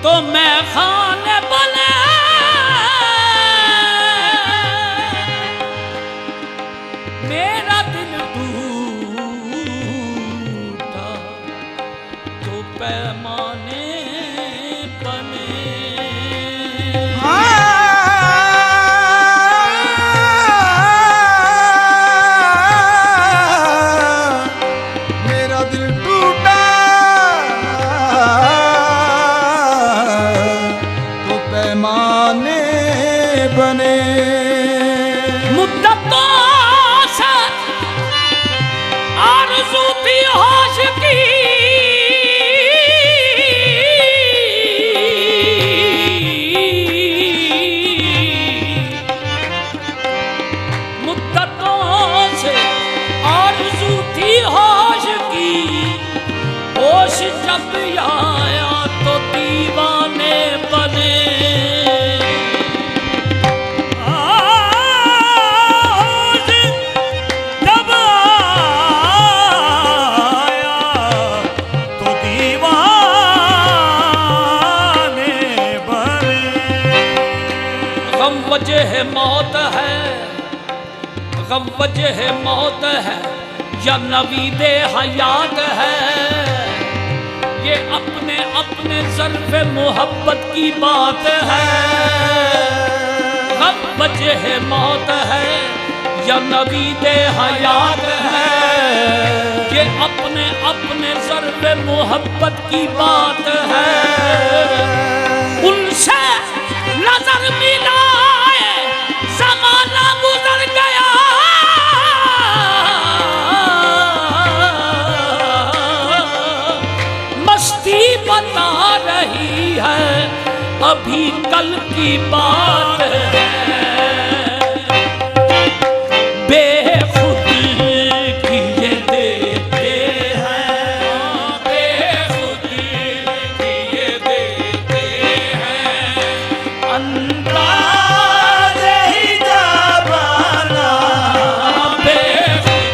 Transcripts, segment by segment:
तो मैं खाने बने मेरा दिल टूटा तो पैमाने बने। मेरा दिल टूटा तो पैमाने बने। मुद्दतों से आरज़ू थी होश की होश जब आया तो दीवाने बने। होश जब आया तो दीवाने बने। गम वजह मौत है, गम वजह मौत है या नवीदे हयात है। ये अपने अपने ज़र्फ़े मोहब्बत की बात है। गम वजह मौत है या नवीदे हयात है। ये अपने अपने ज़र्फ़े मोहब्बत की बात है। उनसे नजर मिलाए ज़माना गुज़र गया। बता रही है अभी कल की बात है। बेखुदी किए देते हैं, बेखुदी किए देते हैं। अंदाज़े ही ज़माना बेखुदी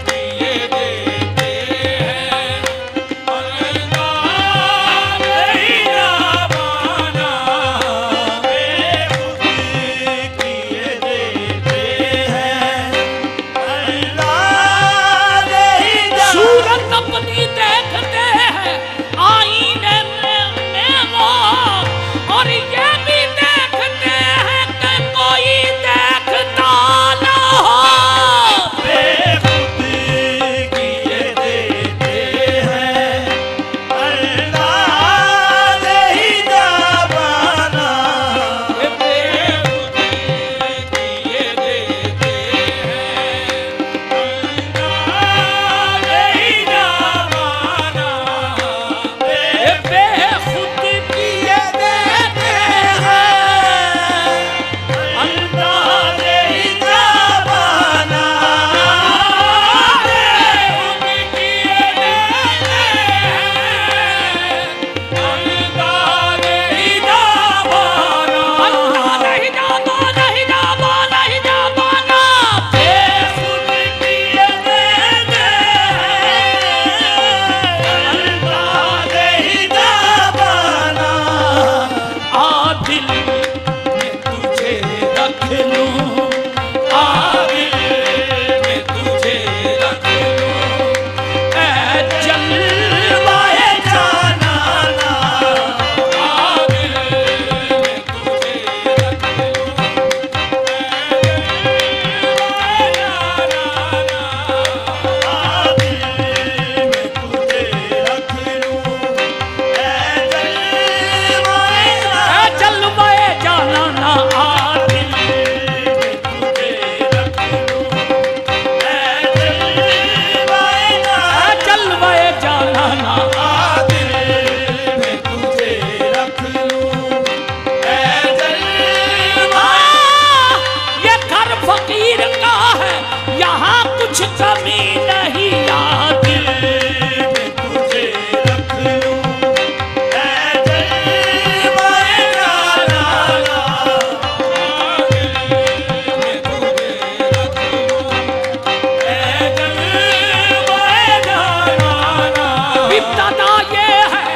किए देते हैं। इब्तदा ये है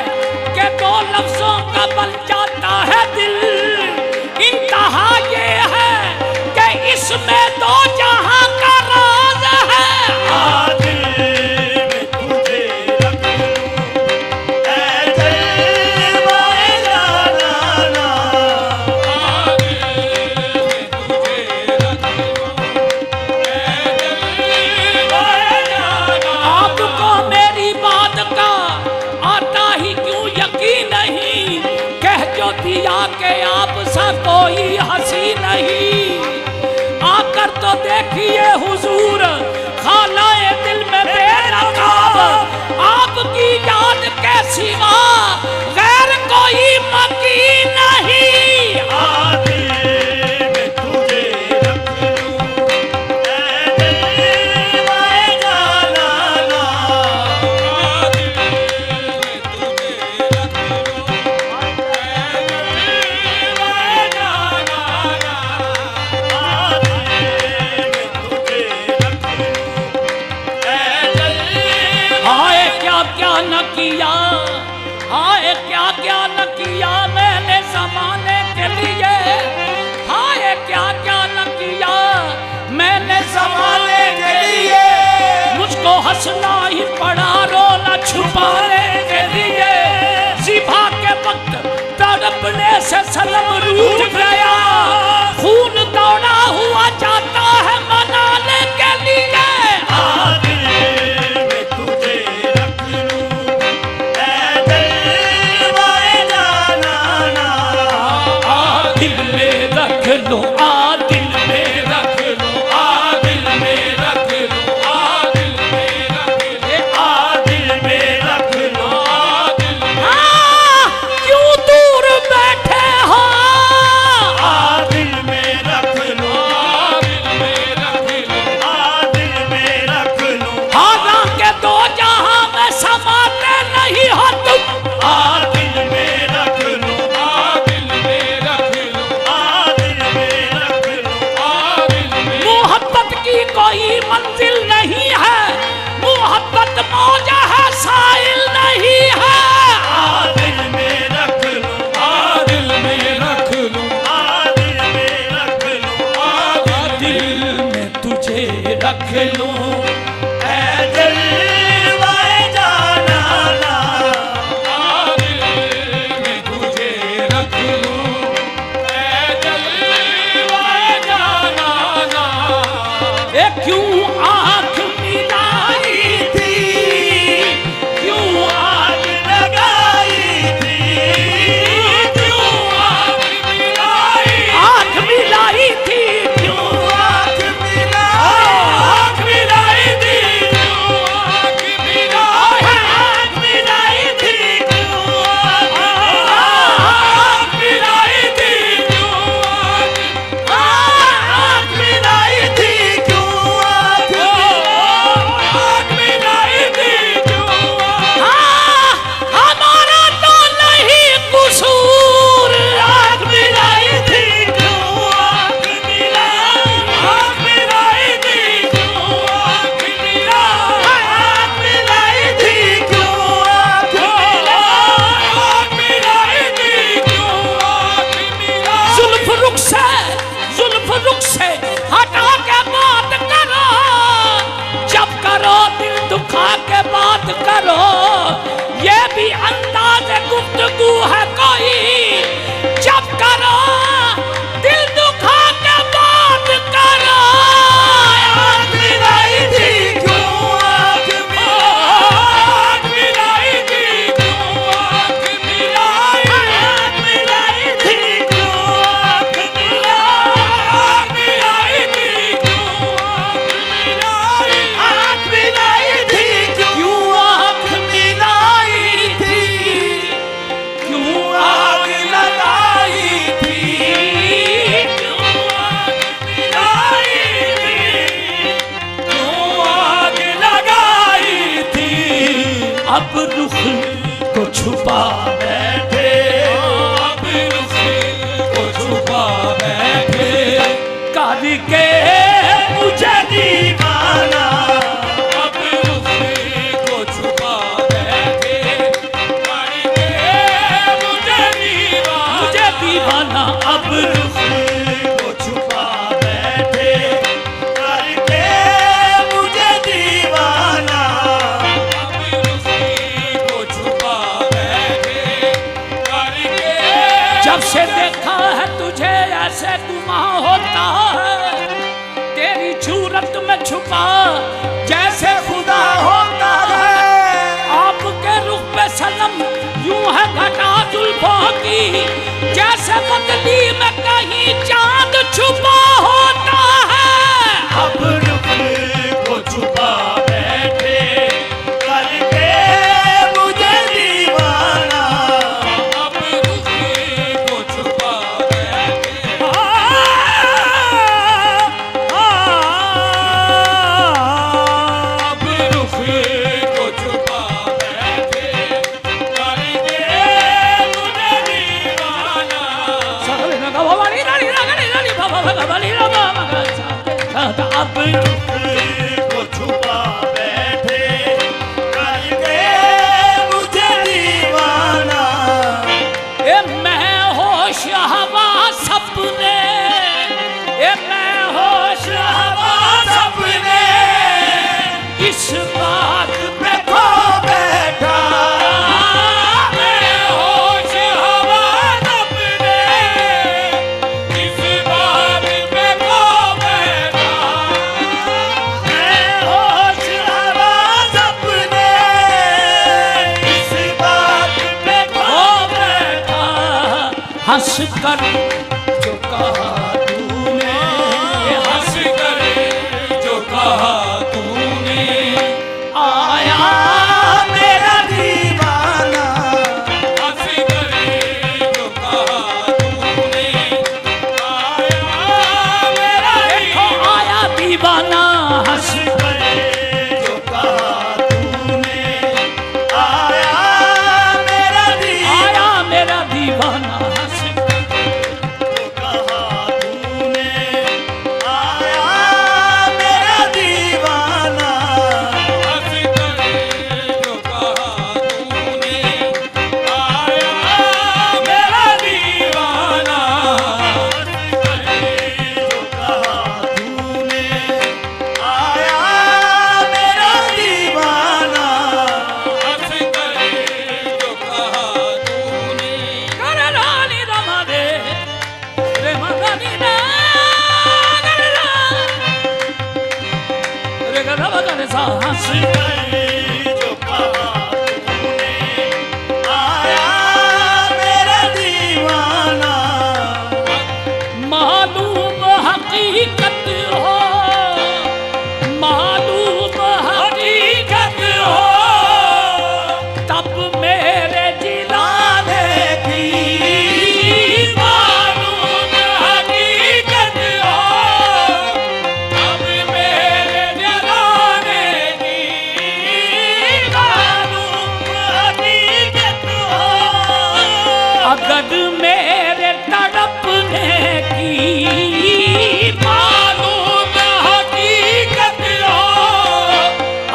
कि दो लफ्जों का तो देखिए हुजूर खानाए दिल में बेनकाब, आपकी याद के सिवा गैर कोई मकी नहीं। हाय क्या क्या न किया मैंने ज़माने के लिए, हाय क्या क्या न किया मैंने ज़माने के लिए, मुझको हंसना ही पड़ा रोना छुपाने के लिए। ज़िबा के वक्त तड़पने से सनम रूठ गया, खून दौड़ा हुआ जाता है मनाने के लिए। मौजा है साइल नहीं है, दिल में रख लो, दिल में रख लो, दिल में रख लो, दिल में तुझे रख लो। ऐ दिल वाए जाना ना, दिल में तुझे रख लो, ऐ दिल वाए जाना ना। ए क्यों आँख मिलाई करो, ये भी अंदाज़ गुफ्तगू है कोई, जब करो दिल दुखा के बात करो। आँख मिलाई थी क्यों आँख मिलाई थी क्यों आँख मिलाई, आँख मिलाई थी क्यों आँख मिलाई थी क्यों आँख मिलाई थी क्यों आँख मिलाई थी, क्यों आग लगाई थी, क्यों आग मिलाई थी, क्यों आग लगाई थी। अब रुख को छुपा बैठे, अब रुख को छुपा बैठे, करके मुझे दीवाना। अब रुख को छुपा बैठे, करके मुझे दीवाना। अब रुख को छुपा बैठे, करके मुझे दीवाना। अब रुख को छुपा बैठे, करके जब से देखा है तुझे ऐसे गुमां होता है, तेरी सूरत में छुपा जैसे खुदा होता है। आपके रुख पे सनम यूं है घटा जुल्फों की, जैसे बदली में कहीं चांद छुपा होता है। अब को छुपा बैठे करके मुझे दीवाना। ए मैं होश हवा सपने, ए मैं होश हवा सपने, इस बात पे खो बैठा मैं होश हवा सपने, इस बात पे खो बैठा। मैं होश हवा सपने, इस बात पे खो बैठा हंस कर जो कहा तूने, हंस कर जो कहा तूने, आया मेरा दीवाना। हंस कर जो कहा तूने, आया मेरा देखो आया दीवाना हंस जो कहा तूने, आया मेरा आया मेरा दीवाना हंस जो कहा तूने, आया मेरा दीवाना। हंस कर जो कहा तूने, आया मेरा दीवाना। जो कहा तूने, आया मेरा दीवाना। हंस कर जो कहा तूने, कर रानी रमा दे रे मगनी ना कर रा रे गा रमा गा रे सा हंस जो कहा तूने, आया मेरा दीवाना। मालूम हकीकत हो, मालूम हकीकत हो, तब मेरे जिलाने की। मालूम हकीकत हो, तब मेरे जिलाने की। मालूम हकीकत हो, अगर मेरे तड़पने की मालूम हकीकत हो,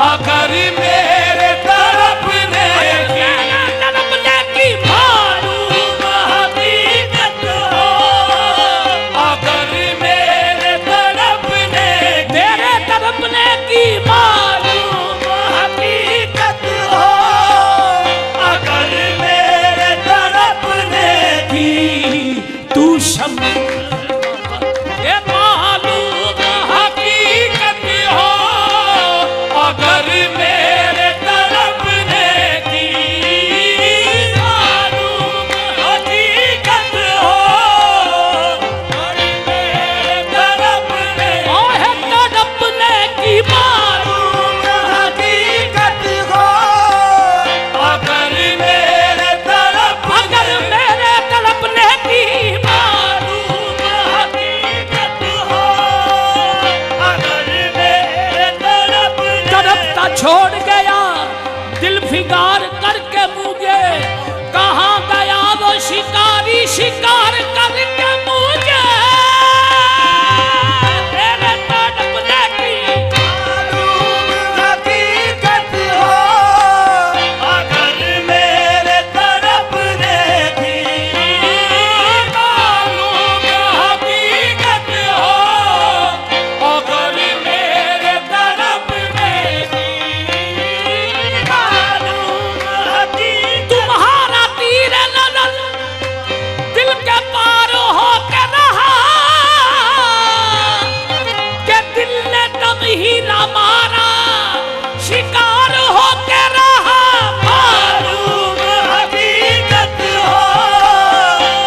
अगर मेरे तड़पने की मालूम हकीकत हो, अगर मेरे तड़पने की मालूम हकीकत हो, अगर मेरे तड़पने की तू शम्म ये मालूम हकीकत हो, अगर मेरे तड़पने की मालूम हकीकत हो, अगर मेरे तड़पने की मालूम हकीकत हो, अगर मेरे तड़पने की मालूम हकीकत हो, अगर मेरे तड़पता छोड़ गया दिल फिगार करके मुझे, कहाँ गया वो शिकारी शिकार करके मुझे। तेरे तड़पने की मालूम हकीकत हो, अगर मेरे तड़पने की मालूम हकीकत हो, अगर मेरे तड़पने की मालूम हकीकत। तुम्हारा तीर नजर दिल के पार हो के रहा, के दिल ने दम ही ना मारा, शिकार हो के रहा। मालूम हकीकत हो,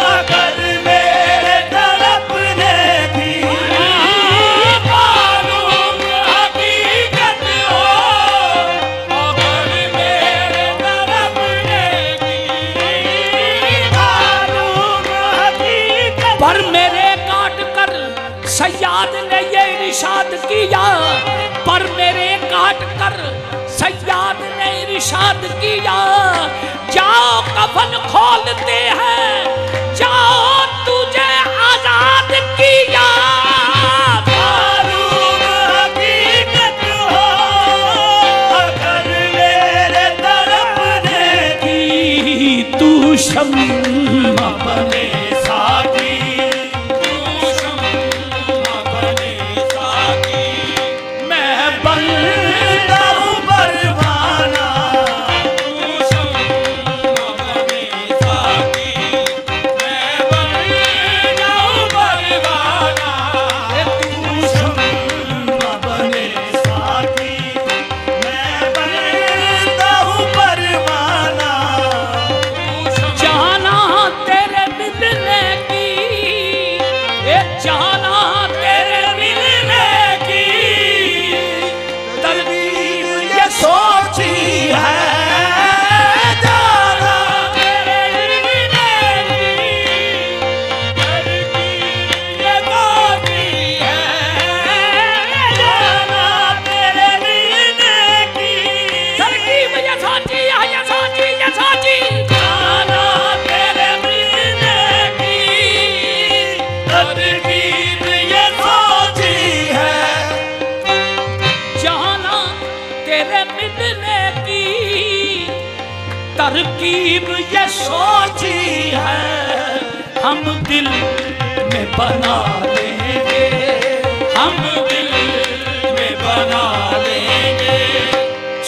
अगर मेरे तड़पने की मालूम हकीकत हो, अगर मेरे तड़पने की मालूम हकीकत। पर मेरे काट कर सयाद ने ये इरशाद किया, पर मेरे काट कर सयाद ने इरशाद किया, जाओ कफन खोलते हैं, जाओ तुझे आजाद किया। मालूम सोची है हम दिल में बना लेंगे, हम दिल में बना लेंगे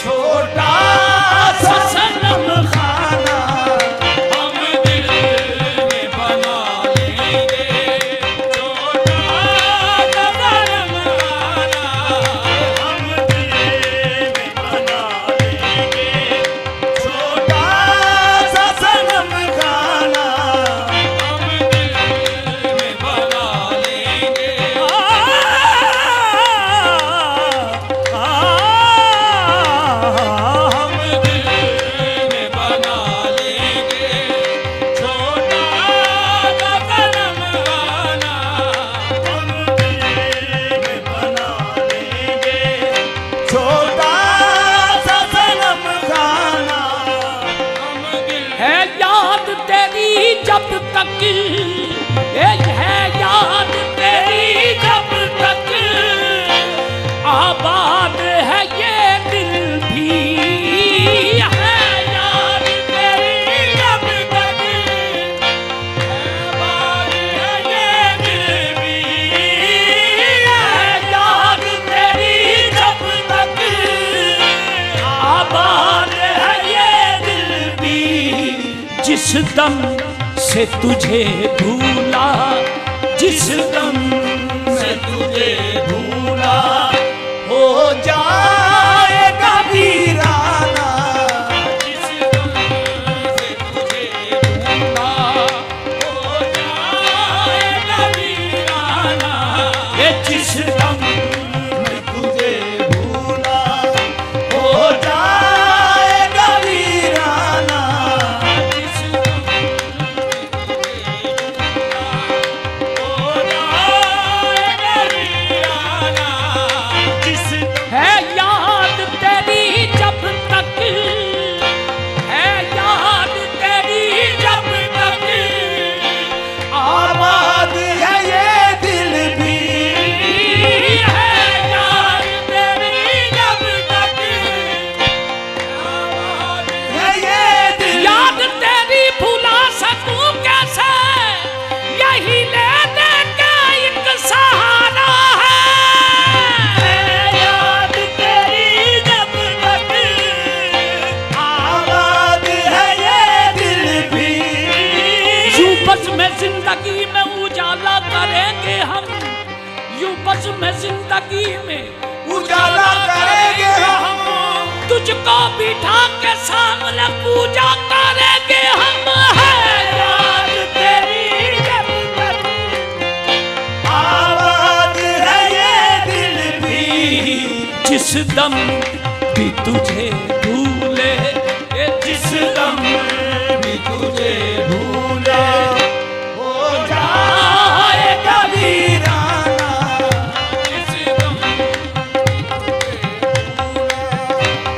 छोटा सा सनम खाना, हम दिल में बना लेंगे छोटा सा सनम खाना, हम दिल में बना लेंगे छोटा सा सनम खाना, हम दिल में बना लेंगे। हम दिल में बना लेंगे छोटा सा सनम खाना, हम दिल में बना लेंगे छोटा सा सनम खाना, हम दिल है याद तेरी जब तक, ये है याद तेरी जब तक आबाद है ये दिल भी, है याद तेरी जब तक आबाद है ये दिल भी, है याद तेरी जब तक आबाद है ये दिल भी। जिस दम से तुझे भूला, जिस दम से तुझे भूला हो जाएगा वीराना, जिस दम से तुझे भूला हो जाएगा वीराना, ये जिस दम मैं तुझे भूला हो जाएगा वीराना, जिस दम हो जाएगा वीराना, जिस है याद तेरी जब तक, है याद तेरी जब तक आबाद है ये दिल भी, है याद तेरी जब तक है ये दिल, याद तेरी भुला सकूं कैसे, यही लेने का एक सहारा है याद तेरी जब तक आबाद है ये दिल भी, यूं बस में जिंदगी में उजाला करेंगे हम, यूं बस में जिंदगी में उजाला करेंगे हम, तुझको बिठा के सामने पूजा करेंगे हम, है याद तेरी जब तक आबाद है ये दिल भी, जिस दम भी तुझे भूले, ये जिस दम भी तुझे भूले हो जाएगा वीराना, जिस दम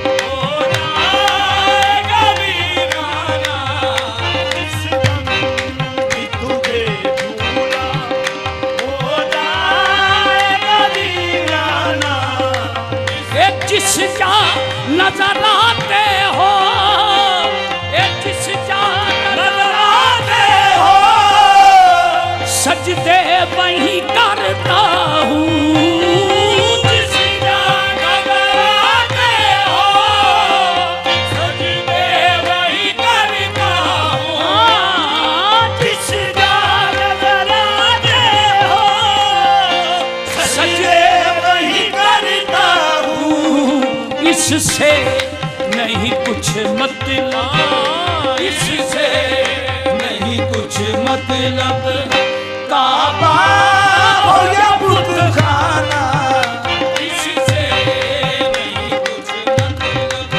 हो जाएगा वीराना, जिस दम भी तुझे भूला हो जाएगा वीराना, ये जिस जा नजर आते हो, ये जिस जा नजर आते हो सजदे वहीं करता हूँ, जिस जा नजर आते हो सजदे वहीं करता हूँ, जिस जा नजर आते हो सजदे वही करता हूँ, इससे नहीं कुछ मतलब, इससे नहीं कुछ मतलब, काबा हो या बुत खाना, इससे नहीं कुछ मतलब,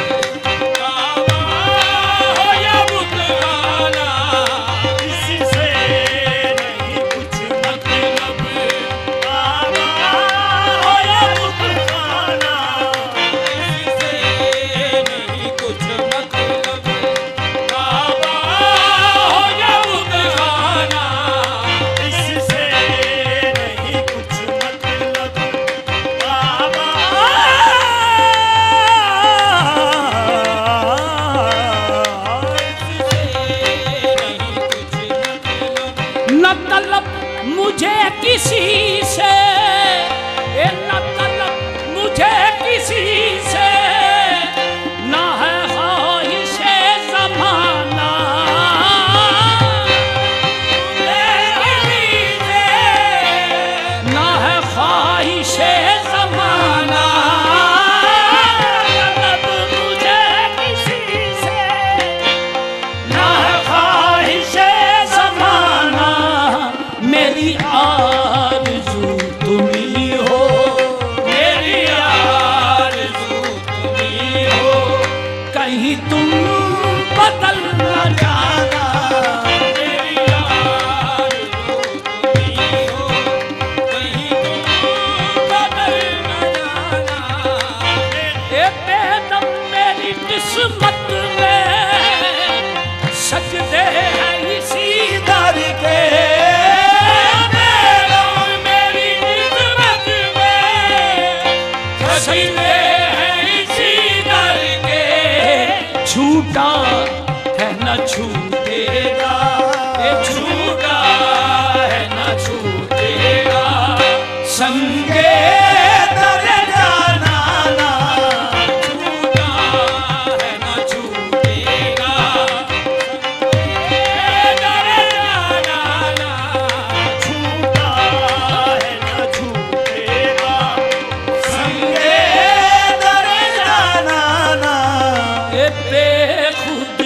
काबा हो या बुतखाना, इससे नहीं कुछ मतलब, काबा हो या बुत खाना, इससे नहीं कुछ मतलब, काबा हो या बुतखाना, इससे छूटा है न छूटेगा, ये छूटा है न छूटेगा, संगे दर जाना ना, छूटा है न छूटेगा, संगे दर जाना ना, छूटा है न छूटेगा, संगे दर जाना ना। ये बेखुद